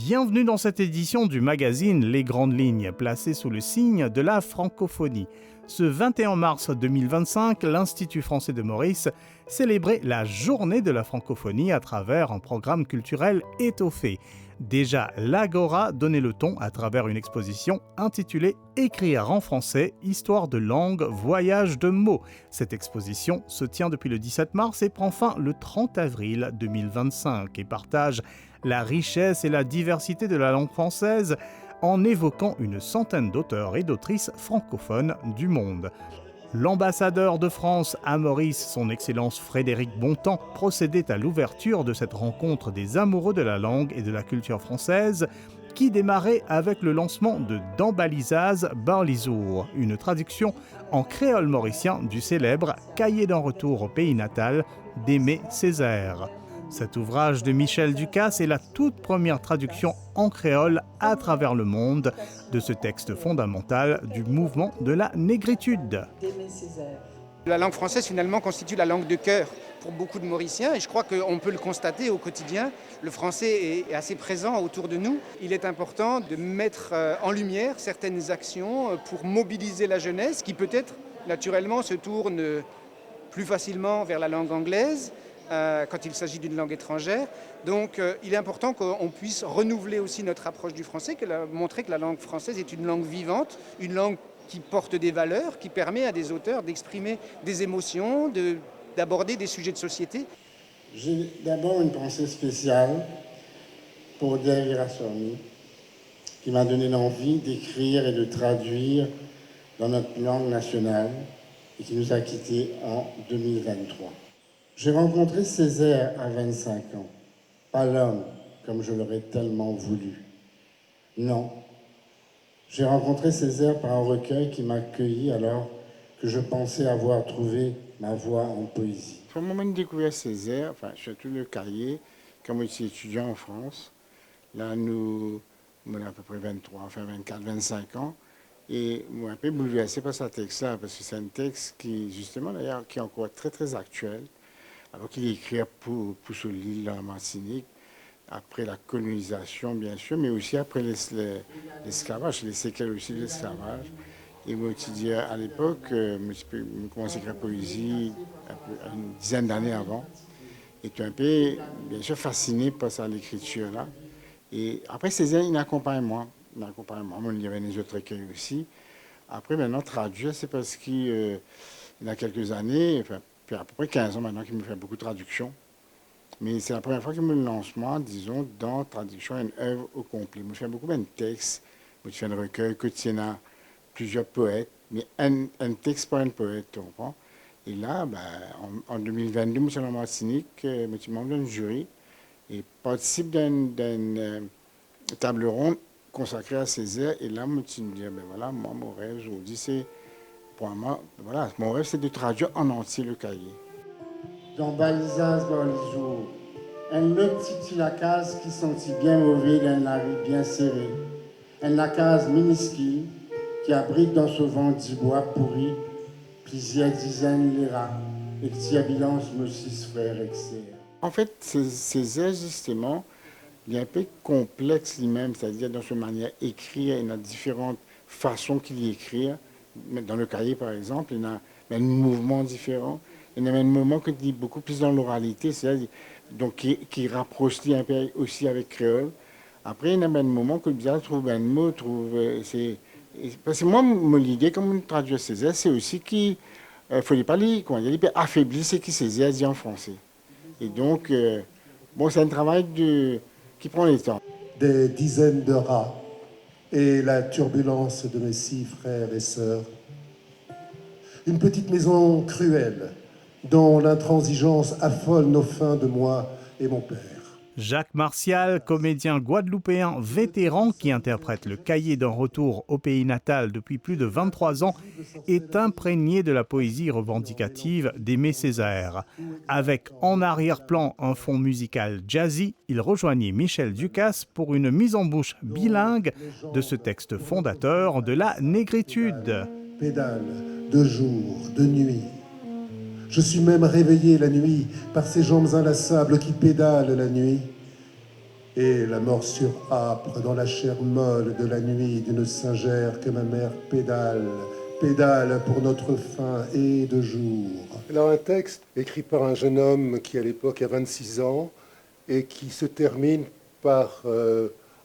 Bienvenue dans cette édition du magazine Les Grandes Lignes, placée sous le signe de la francophonie. Ce 21 mars 2025, l'Institut français de Maurice célébrait la journée de la francophonie à travers un programme culturel étoffé. Déjà, l'Agora donnait le ton à travers une exposition intitulée « Écrire en français, histoire de langue, voyage de mots ». Cette exposition se tient depuis le 17 mars et prend fin le 30 avril 2025 et partage la richesse et la diversité de la langue française en évoquant une centaine d'auteurs et d'autrices francophones du monde. L'ambassadeur de France à Maurice, son Excellence Frédéric Bontemps, procédait à l'ouverture de cette rencontre des amoureux de la langue et de la culture française qui démarrait avec le lancement de Dambalizaz Barlizour, une traduction en créole mauricien du célèbre Cahier d'un retour au pays natal d'Aimé Césaire. Cet ouvrage de Michel Ducasse est la toute première traduction en créole à travers le monde de ce texte fondamental du mouvement de la négritude. La langue française finalement constitue la langue de cœur pour beaucoup de Mauriciens et je crois qu'on peut le constater au quotidien. Le français est assez présent autour de nous. Il est important de mettre en lumière certaines actions pour mobiliser la jeunesse qui peut-être naturellement se tourne plus facilement vers la langue anglaise quand il s'agit d'une langue étrangère. Donc il est important qu'on puisse renouveler aussi notre approche du français, montrer que la langue française est une langue vivante, une langue qui porte des valeurs, qui permet à des auteurs d'exprimer des émotions, d'aborder des sujets de société. J'ai d'abord une pensée spéciale pour Dave Rassoni, qui m'a donné l'envie d'écrire et de traduire dans notre langue nationale et qui nous a quittés en 2023. J'ai rencontré Césaire à 25 ans, pas l'homme comme je l'aurais tellement voulu. Non, j'ai rencontré Césaire par un recueil qui m'a accueilli alors que je pensais avoir trouvé ma voie en poésie. Au moment de découvrir Césaire, surtout le cahier, quand moi j'étais étudiant en France, là nous on a à peu près 24, 25 ans, et moi un peu bouleversé par ce texte-là, parce que c'est un texte qui, justement d'ailleurs, qui est encore très très actuel, alors qu'il est écrit pour sur l'île en Martinique, après la colonisation bien sûr, mais aussi après l'esclavage, les séquelles aussi de l'esclavage. Et moi, à l'époque, je commençais à écrire la poésie une dizaine d'années avant. Et tu es un peu, bien sûr, fasciné par ça, l'écriture-là. Et après, Césaire, il accompagne moi. Il y avait des autres recueils aussi. Après, maintenant, traduire, c'est parce qu'il y a quelques années, puis à peu près 15 ans maintenant, qu'il me fait beaucoup de traductions. Mais c'est la première fois qu'il me lance, moi, disons, dans traduction, une œuvre au complet. Moi, je fais beaucoup de textes, moi, je fais un recueil quotidien, plusieurs poètes, mais un texte par un poète, tu comprends? Et là, en 2022, je suis en Martinique, je suis membre d'un jury et participe d'une table ronde consacrée à Césaire. Et là, je me dis, voilà, moi, mon rêve aujourd'hui, c'est, pour moi, voilà, mon rêve, c'est de traduire en entier le cahier. Dambalizaz Barlizour, un petit lacase qui sentit bien mauvais d'un nari bien serré, un lacase minuscule qui abrite dans ce vent du bois pourri, plusieurs dizaines l'ira, et qui habillance nos 6 frères exer. En fait, Césaire, justement, il est un peu complexe lui-même, c'est-à-dire dans sa manière d'écrire, il y a différentes façons qu'il écrit. Dans le cahier, par exemple, il y a un mouvement différent. Il y a un mouvement qui dit beaucoup plus dans l'oralité, c'est-à-dire donc, qui rapproche un peu aussi avec créole. Après, il y a un moment que je trouve un mot, parce que moi, l'idée, comme on traduit Césaire, c'est aussi qu'il ne faut pas lire, il peut affaiblir ce que Césaire dit en français. Et donc, c'est un travail qui prend le temps. Des dizaines de rats et la turbulence de mes 6 frères et sœurs. Une petite maison cruelle dont l'intransigeance affole nos fins de moi et mon père. Jacques Martial, comédien guadeloupéen vétéran qui interprète le Cahier d'un retour au pays natal depuis plus de 23 ans, est imprégné de la poésie revendicative d'Aimé Césaire. Avec en arrière-plan un fond musical jazzy, il rejoignit Michel Ducasse pour une mise en bouche bilingue de ce texte fondateur de la négritude. Pédale de jour, de nuit. Je suis même réveillé la nuit par ces jambes inlassables qui pédalent la nuit. et la morsure âpre dans la chair molle de la nuit d'une singère que ma mère pédale, pédale pour notre faim et de jour. Alors un texte écrit par un jeune homme qui à l'époque a 26 ans et qui se termine par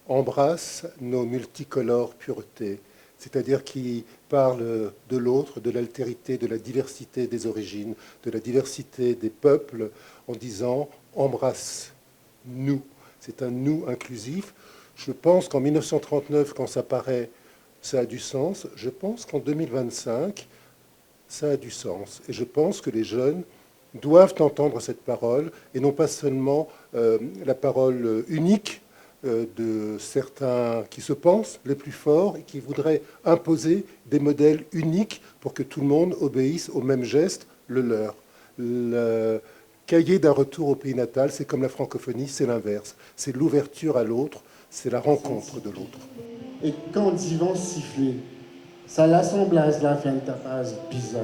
embrasse nos multicolores puretés, c'est-à-dire qui parle de l'autre, de l'altérité, de la diversité des origines, de la diversité des peuples, en disant embrasse-nous. C'est un nous inclusif. Je pense qu'en 1939, quand ça paraît, ça a du sens. Je pense qu'en 2025, ça a du sens. Et je pense que les jeunes doivent entendre cette parole, et non pas seulement la parole unique de certains qui se pensent les plus forts et qui voudraient imposer des modèles uniques pour que tout le monde obéisse au même geste, le leur. Le cahier d'un retour au pays natal, c'est comme la francophonie, c'est l'inverse. C'est l'ouverture à l'autre, c'est la rencontre de l'autre. Et quand ils vont siffler, ça l'assemblage la fin de tapage bizarre.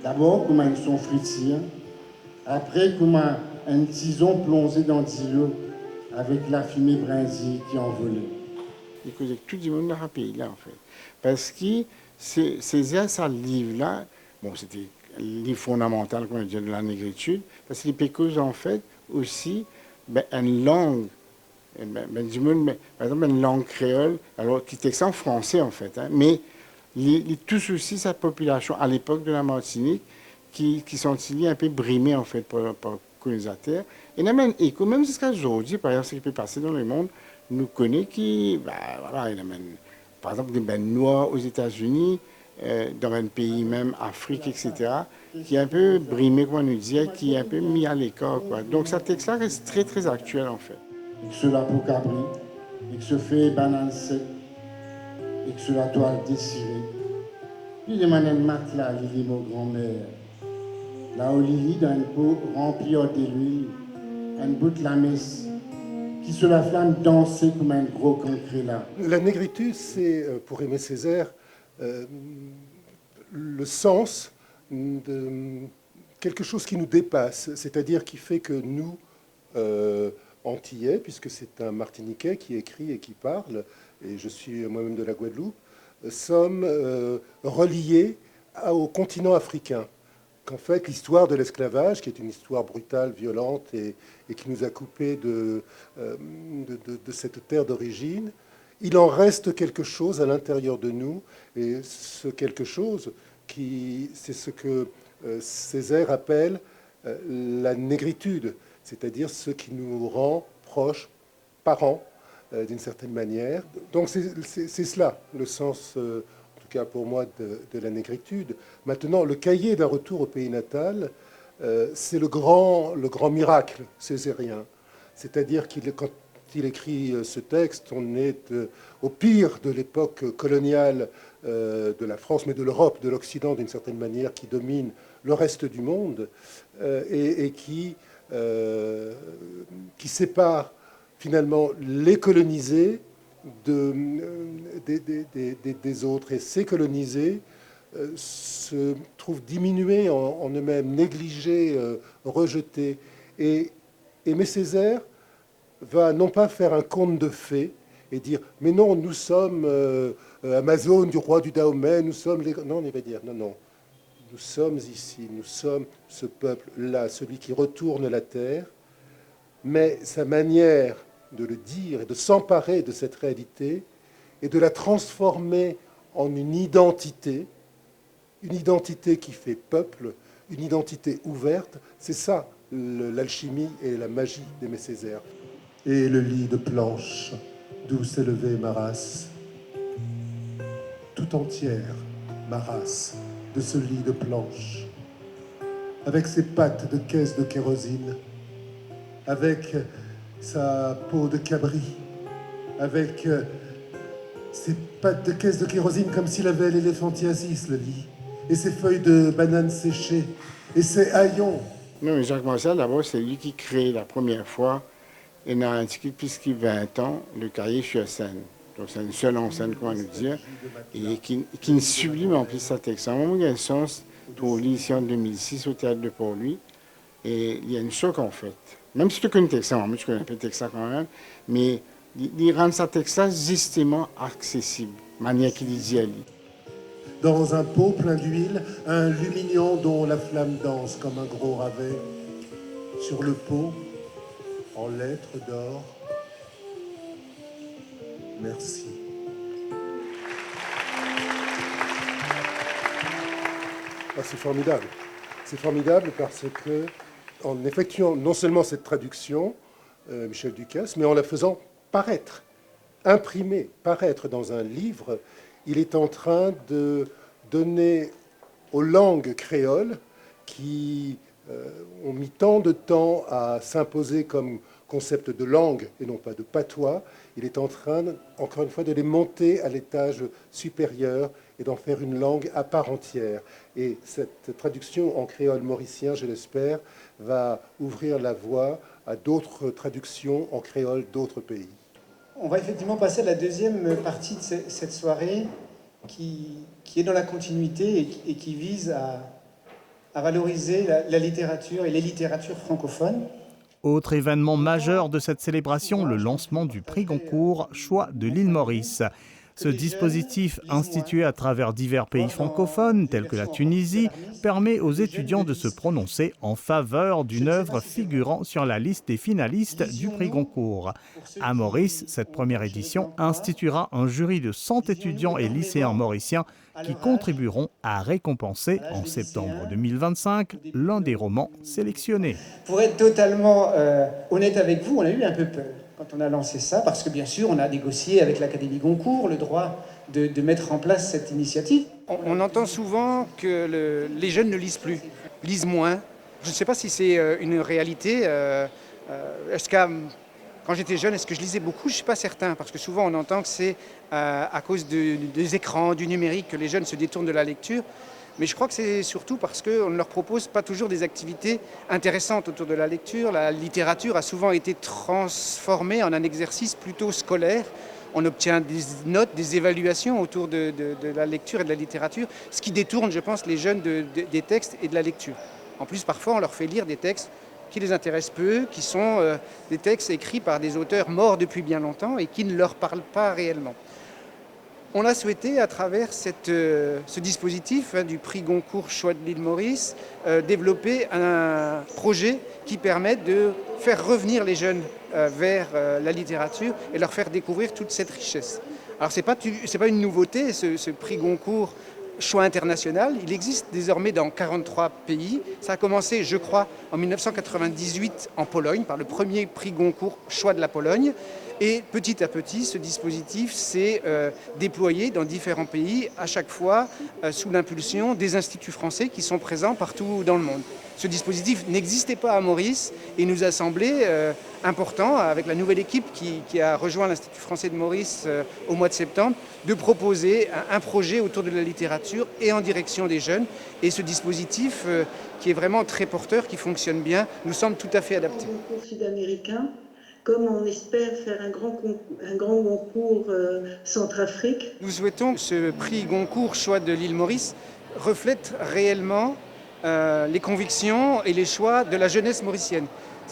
D'abord, comme un son fruitier, après, comme un tison plongé dans l'îlot avec la fumée brindille qui envolait. Il causait tout le monde dans le pays là, en fait. Parce que ce livre-là, bon, c'était un livre fondamental, comme on dit, de la négritude, parce qu'il peut en fait aussi une langue, du monde, par exemple, une langue créole, alors qui était en français, en fait, hein, mais il touche aussi sa population à l'époque de la Martinique, qui sont un peu brimés, en fait, par colonisateurs. Et même jusqu'à aujourd'hui, par exemple, ce qui peut passer dans le monde, nous connaît qui, voilà, il y a même, par exemple, des bains noirs aux États-Unis, dans un pays même, Afrique, etc., qui est un peu brimé, comme on nous dit, qui est un peu mis à l'écart, quoi. Donc, ce texte-là reste très, très actuel, en fait. Et que cela pour cabri, et que se fait banane sec, et que cela toile déchirée. Puis demande un matelas, Lily, mon grand-mère. Là où Lily, dans une peau remplie de l'huile, un bout de la messe, qui se la flamme danser comme un gros concret là. La négritude, c'est, pour Aimé Césaire, le sens de quelque chose qui nous dépasse, c'est-à-dire qui fait que nous, Antillais, puisque c'est un Martiniquais qui écrit et qui parle, et je suis moi-même de la Guadeloupe, sommes reliés au continent africain. Qu'en fait, l'histoire de l'esclavage, qui est une histoire brutale, violente, et qui nous a coupés de cette terre d'origine, il en reste quelque chose à l'intérieur de nous, et ce quelque chose, c'est ce que Césaire appelle la négritude, c'est-à-dire ce qui nous rend proches, parents, d'une certaine manière. Donc c'est cela, le sens, en tout cas pour moi, de la négritude. Maintenant, le cahier d'un retour au pays natal, c'est le grand miracle césarien. C'est-à-dire quand il écrit ce texte, on est au pire de l'époque coloniale de la France, mais de l'Europe, de l'Occident d'une certaine manière, qui domine le reste du monde et qui sépare finalement les colonisés des autres. Et ces colonisés se trouvent diminués en eux-mêmes, négligés, rejetés. Et Aimé Césaire va non pas faire un conte de fées et dire « mais non, nous sommes Amazon du roi du Dahomey, nous sommes les... » Non, il va dire « non, non, nous sommes ici, nous sommes ce peuple-là, celui qui retourne la terre, mais sa manière de le dire et de s'emparer de cette réalité et de la transformer en une identité qui fait peuple, une identité ouverte, c'est ça l'alchimie et la magie d'Aimé Césaire. Et le lit de planche d'où s'élevait ma race, tout entière, ma race, de ce lit de planche, avec ses pattes de caisse de kérosine, avec sa peau de cabri, avec ses pattes de caisse de kérosine comme s'il avait l'éléphantiasis, le lit, et ses feuilles de banane séchées, et ses haillons. Non, mais Jacques Martial, d'abord, c'est lui qui crée la première fois, et n'a indiqué plus qu'il 20 ans, le cahier sur scène. Donc c'est une seule en scène, comment nous dire, et qui ne sublime en plus sa texte. À un moment, il y a un sens, pour lui ici en 2006 au Théâtre de Port-Louis, Et il y a une chose qu'on fait. Même si tu connais le texte, moi je connais un peu le texte quand même, mais il rend ce texte justement accessible, de manière qu'il dit à lui. Dans un pot plein d'huile, un lumignon dont la flamme danse comme un gros ravet. Sur le pot, en lettres d'or, merci. Ah, c'est formidable. C'est formidable parce que, en effectuant non seulement cette traduction, Michel Ducasse, mais en la faisant paraître, imprimer, paraître dans un livre, il est en train de donner aux langues créoles qui ont mis tant de temps à s'imposer comme concept de langue et non pas de patois, il est en train, encore une fois, de les monter à l'étage supérieur et d'en faire une langue à part entière. Et cette traduction en créole mauricien, je l'espère, va ouvrir la voie à d'autres traductions en créole d'autres pays. On va effectivement passer à la deuxième partie de cette soirée qui est dans la continuité et qui vise à valoriser la littérature et les littératures francophones. Autre événement majeur de cette célébration, le lancement du prix Goncourt Choix de l'île Maurice. Ce dispositif, institué à travers divers pays francophones, tels que la Tunisie, permet aux étudiants de se prononcer en faveur d'une œuvre figurant sur la liste des finalistes du prix Goncourt. À Maurice, cette première édition instituera un jury de 100 étudiants et lycéens mauriciens qui contribueront à récompenser en septembre 2025 l'un des romans sélectionnés. Pour être totalement honnête avec vous, on a eu un peu peur quand on a lancé ça, parce que bien sûr, on a négocié avec l'Académie Goncourt le droit de mettre en place cette initiative. On entend souvent que les jeunes ne lisent plus, lisent moins. Je ne sais pas si c'est une réalité. Quand j'étais jeune, est-ce que je lisais beaucoup? Je ne suis pas certain, parce que souvent on entend que c'est à cause des écrans, du numérique, que les jeunes se détournent de la lecture. Mais je crois que c'est surtout parce qu'on ne leur propose pas toujours des activités intéressantes autour de la lecture. La littérature a souvent été transformée en un exercice plutôt scolaire. On obtient des notes, des évaluations autour de la lecture et de la littérature, ce qui détourne, je pense, les jeunes des textes et de la lecture. En plus, parfois, on leur fait lire des textes qui les intéressent peu, qui sont des textes écrits par des auteurs morts depuis bien longtemps et qui ne leur parlent pas réellement. On a souhaité, à travers ce dispositif du prix Goncourt Choix de l'île Maurice, développer un projet qui permette de faire revenir les jeunes vers la littérature et leur faire découvrir toute cette richesse. Alors c'est pas une nouveauté, ce prix Goncourt Choix international. Il existe désormais dans 43 pays. Ça a commencé, je crois, en 1998 en Pologne, par le premier prix Goncourt Choix de la Pologne. Et petit à petit, ce dispositif s'est déployé dans différents pays, à chaque fois sous l'impulsion des instituts français qui sont présents partout dans le monde. Ce dispositif n'existait pas à Maurice et nous a semblé important, avec la nouvelle équipe qui a rejoint l'Institut français de Maurice au mois de septembre, de proposer un projet autour de la littérature et en direction des jeunes. Et ce dispositif, qui est vraiment très porteur, qui fonctionne bien, nous semble tout à fait adapté. Concours sud-américain, comme on espère faire un grand concours Centrafrique. Nous souhaitons que ce prix Goncourt Choix de l'île Maurice reflète réellement les convictions et les choix de la jeunesse mauricienne.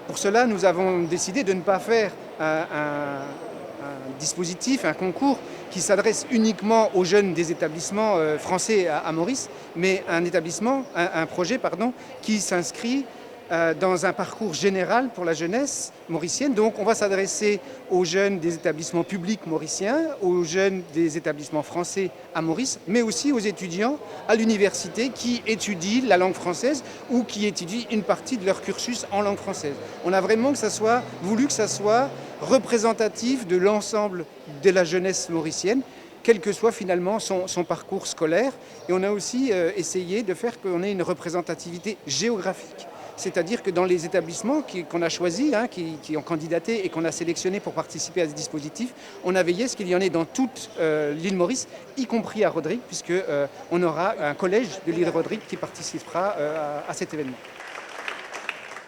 Pour cela, nous avons décidé de ne pas faire un dispositif, un concours qui s'adresse uniquement aux jeunes des établissements français à Maurice, mais un projet qui s'inscrit dans un parcours général pour la jeunesse mauricienne. Donc on va s'adresser aux jeunes des établissements publics mauriciens, aux jeunes des établissements français à Maurice, mais aussi aux étudiants à l'université qui étudient la langue française ou qui étudient une partie de leur cursus en langue française. On a vraiment voulu que ça soit représentatif de l'ensemble de la jeunesse mauricienne, quel que soit finalement son parcours scolaire. Et on a aussi essayé de faire qu'on ait une représentativité géographique. C'est-à-dire que dans les établissements qu'on a choisis, qui ont candidaté et qu'on a sélectionnés pour participer à ce dispositif, on a veillé à ce qu'il y en ait dans toute l'île Maurice, y compris à Rodrigue, puisqu'on aura un collège de l'île Rodrigue qui participera à cet événement.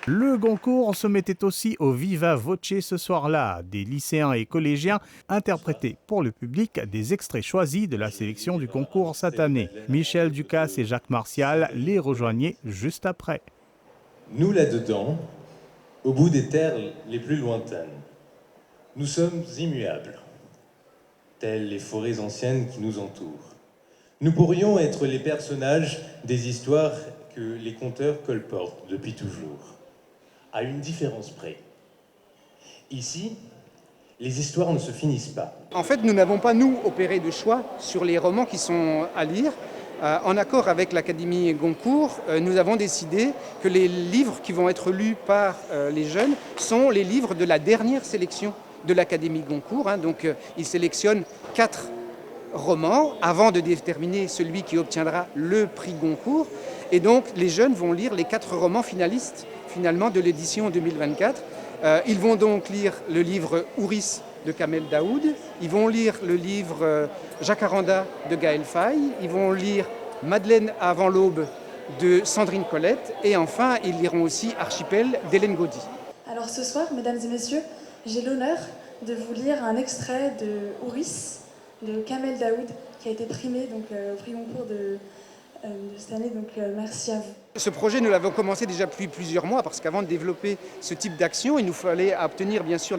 Le Goncourt se mettait aussi au viva voce ce soir-là. Des lycéens et collégiens interprétaient pour le public des extraits choisis de la sélection du concours cette année. Michel Ducasse et Jacques Martial les rejoignaient juste après. Nous là-dedans, au bout des terres les plus lointaines, nous sommes immuables, telles les forêts anciennes qui nous entourent. Nous pourrions être les personnages des histoires que les conteurs colportent depuis toujours, à une différence près. Ici, les histoires ne se finissent pas. En fait, nous n'avons pas, nous, opéré de choix sur les romans qui sont à lire. En accord avec l'Académie Goncourt, nous avons décidé que les livres qui vont être lus par les jeunes sont les livres de la dernière sélection de l'Académie Goncourt. Donc, ils sélectionnent 4 romans avant de déterminer celui qui obtiendra le prix Goncourt. Et donc, les jeunes vont lire les 4 romans finalistes, finalement, de l'édition 2024. Ils vont donc lire le livre Ouris de Kamel Daoud, ils vont lire le livre Jacaranda de Gaël Faye, ils vont lire Madeleine avant l'aube de Sandrine Colette et enfin ils liront aussi Archipel d'Hélène Gaudy. Alors ce soir, mesdames et messieurs, j'ai l'honneur de vous lire un extrait de Ouris de Kamel Daoud qui a été primé donc, au prix Goncourt de cette année, donc merci à vous. Ce projet, nous l'avons commencé déjà depuis plusieurs mois parce qu'avant de développer ce type d'action, il nous fallait obtenir bien sûr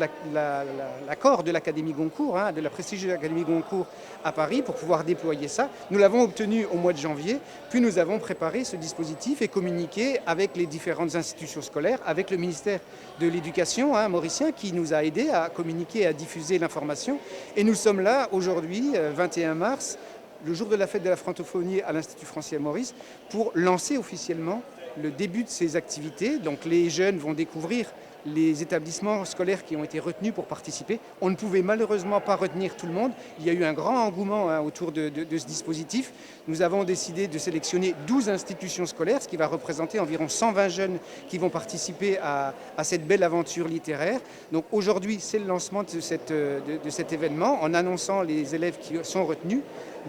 l'accord de l'Académie Goncourt, de la prestigieuse Académie Goncourt à Paris pour pouvoir déployer ça. Nous l'avons obtenu au mois de janvier, puis nous avons préparé ce dispositif et communiqué avec les différentes institutions scolaires, avec le ministère de l'Éducation mauricien qui nous a aidés à communiquer et à diffuser l'information. Et nous sommes là aujourd'hui, 21 mars, le jour de la fête de la francophonie à l'Institut français à Maurice, pour lancer officiellement le début de ces activités. Donc les jeunes vont découvrir les établissements scolaires qui ont été retenus pour participer. On ne pouvait malheureusement pas retenir tout le monde. Il y a eu un grand engouement autour de ce dispositif. Nous avons décidé de sélectionner 12 institutions scolaires, ce qui va représenter environ 120 jeunes qui vont participer à cette belle aventure littéraire. Donc aujourd'hui, c'est le lancement de cet événement en annonçant les élèves qui sont retenus.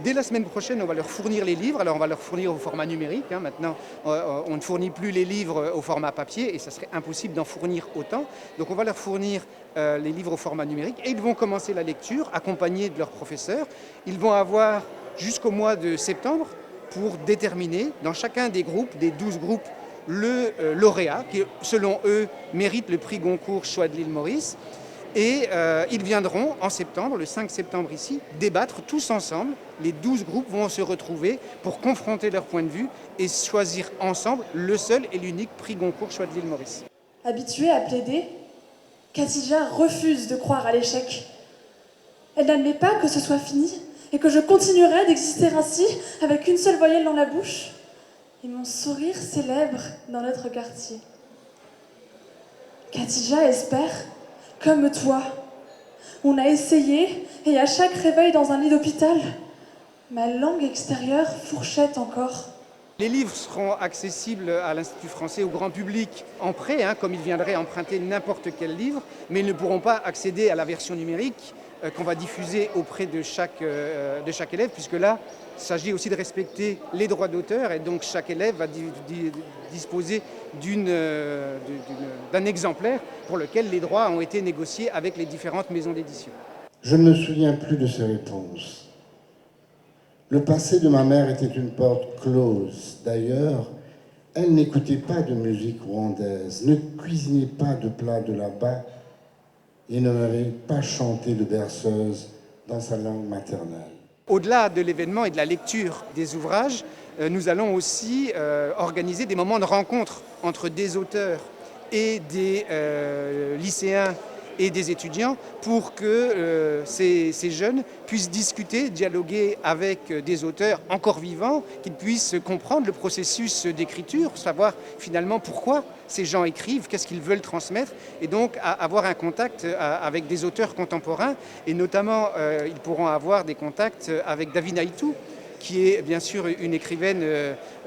Dès la semaine prochaine, on va leur fournir les livres. Alors, on va leur fournir au format numérique. Maintenant, on ne fournit plus les livres au format papier et ça serait impossible d'en fournir autant. Donc, on va leur fournir les livres au format numérique et ils vont commencer la lecture accompagnés de leurs professeurs. Ils vont avoir jusqu'au mois de septembre pour déterminer dans chacun des groupes, des 12 groupes, le lauréat qui, selon eux, mérite le prix Goncourt Choix de l'île Maurice. Et ils viendront en septembre, le 5 septembre ici, débattre tous ensemble. Les 12 groupes vont se retrouver pour confronter leurs points de vue et choisir ensemble le seul et l'unique prix Goncourt Choix de l'île Maurice. Habituée à plaider, Khadija refuse de croire à l'échec. Elle n'admet pas que ce soit fini et que je continuerai d'exister ainsi avec une seule voyelle dans la bouche et mon sourire célèbre dans notre quartier. Khadija espère, comme toi, on a essayé et à chaque réveil dans un lit d'hôpital, ma langue extérieure fourchette encore. Les livres seront accessibles à l'Institut français au grand public en prêt, comme ils viendraient emprunter n'importe quel livre, mais ils ne pourront pas accéder à la version numérique qu'on va diffuser auprès de chaque élève, puisque là, il s'agit aussi de respecter les droits d'auteur et donc chaque élève va disposer d'un exemplaire pour lequel les droits ont été négociés avec les différentes maisons d'édition. Je ne me souviens plus de ces réponses. Le passé de ma mère était une porte close. D'ailleurs, elle n'écoutait pas de musique rwandaise, ne cuisinait pas de plats de là-bas et ne m'avait pas chanté de berceuse dans sa langue maternelle. Au-delà de l'événement et de la lecture des ouvrages, nous allons aussi organiser des moments de rencontre entre des auteurs et des lycéens et des étudiants pour que ces jeunes puissent discuter, dialoguer avec des auteurs encore vivants, qu'ils puissent comprendre le processus d'écriture, savoir finalement pourquoi ces gens écrivent, qu'est-ce qu'ils veulent transmettre, et donc avoir un contact avec des auteurs contemporains, et notamment ils pourront avoir des contacts avec Davina Itou, qui est bien sûr une écrivaine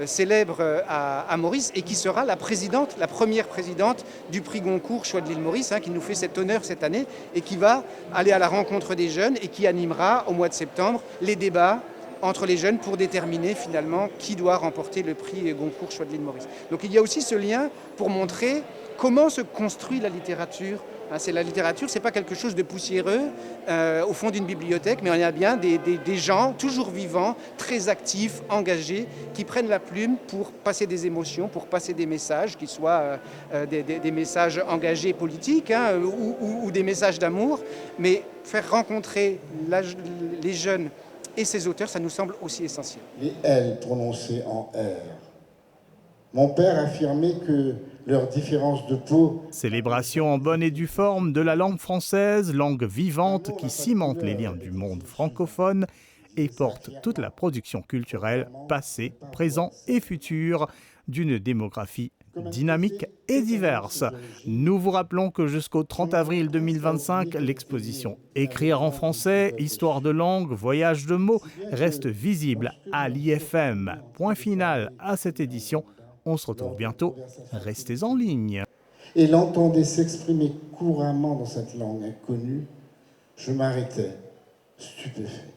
célèbre à Maurice et qui sera la première présidente du prix Goncourt Choix de l'île Maurice, qui nous fait cet honneur cette année et qui va aller à la rencontre des jeunes et qui animera au mois de septembre les débats entre les jeunes pour déterminer finalement qui doit remporter le prix Goncourt Choix de l'île Maurice. Donc il y a aussi ce lien pour montrer comment se construit la littérature C'est la littérature, c'est pas quelque chose de poussiéreux au fond d'une bibliothèque, mais il y a bien des gens toujours vivants, très actifs, engagés, qui prennent la plume pour passer des émotions, pour passer des messages, qu'ils soient des messages engagés politiques ou des messages d'amour, mais faire rencontrer les jeunes et ces auteurs, ça nous semble aussi essentiel. Les L prononcés en R. Mon père affirmait que leur différence de peau... Célébration en bonne et due forme de la langue française, langue vivante qui cimente les liens du monde francophone et porte toute la production culturelle, passée, présent et future, d'une démographie dynamique et diverse. Nous vous rappelons que jusqu'au 30 avril 2025, l'exposition Écrire en français, histoire de langue, voyage de mots reste visible à l'IFM. Point final à cette édition. On se retrouve bientôt. Restez en ligne. Et l'entendait s'exprimer couramment dans cette langue inconnue, je m'arrêtais, stupéfait.